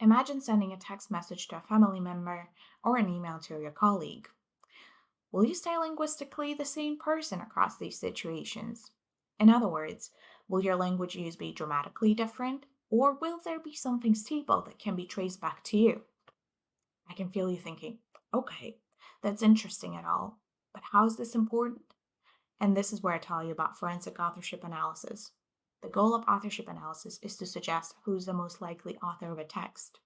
Imagine sending a text message to a family member or an email to your colleague. Will you stay linguistically the same person across these situations? In other words, will your language use be dramatically different, or will there be something stable that can be traced back to you? I can feel you thinking, okay, that's interesting at all, but how is this important? And this is where I tell you about forensic authorship analysis. The goal of authorship analysis is to suggest who's the most likely author of a text.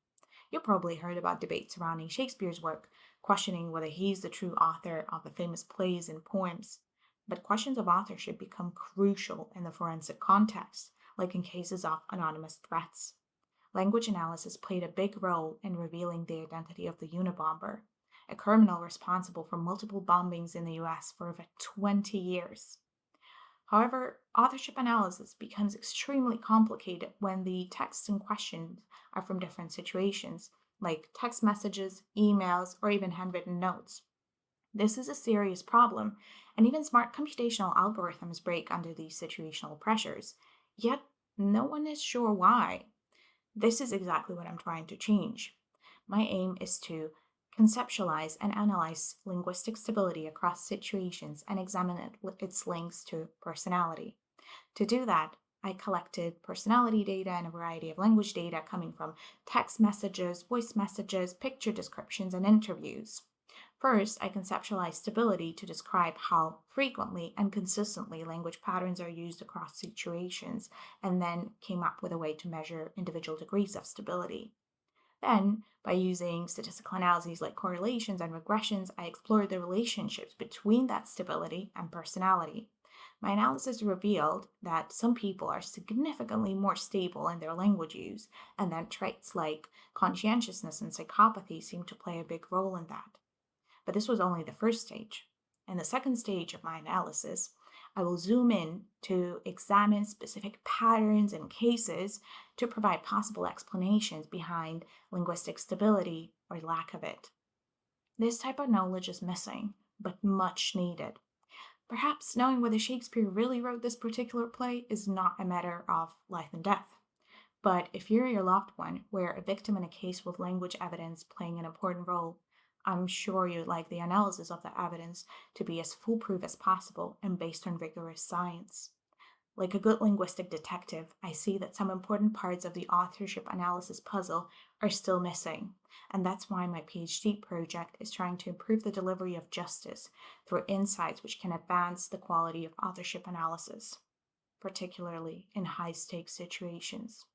You probably heard about debates surrounding Shakespeare's work, questioning whether he's the true author of the famous plays and poems. But questions of authorship become crucial in the forensic context, like in cases of anonymous threats. Language analysis played a big role in revealing the identity of the Unabomber, a criminal responsible for multiple bombings in the US for over 20 years. However, authorship analysis becomes extremely complicated when the texts in question are from different situations, like text messages, emails, or even handwritten notes. This is a serious problem, and even smart computational algorithms break under these situational pressures. Yet, no one is sure why. This is exactly what I'm trying to change. My aim is to conceptualize and analyze linguistic stability across situations and examine its links to personality. To do that, I collected personality data and a variety of language data coming from text messages, voice messages, picture descriptions, and interviews. First, I conceptualized stability to describe how frequently and consistently language patterns are used across situations, and then came up with a way to measure individual degrees of stability. Then, by using statistical analyses like correlations and regressions, I explored the relationships between that stability and personality. My analysis revealed that some people are significantly more stable in their language use, and that traits like conscientiousness and psychopathy seem to play a big role in that. But this was only the first stage. In the second stage of my analysis, I will zoom in to examine specific patterns and cases to provide possible explanations behind linguistic stability or lack of it. This type of knowledge is missing, but much needed. Perhaps knowing whether Shakespeare really wrote this particular play is not a matter of life and death. But if you or your loved one were a victim in a case with language evidence playing an important role, I'm sure you'd like the analysis of the evidence to be as foolproof as possible and based on rigorous science. Like a good linguistic detective, I see that some important parts of the authorship analysis puzzle are still missing, and that's why my PhD project is trying to improve the delivery of justice through insights which can advance the quality of authorship analysis, particularly in high stakes situations.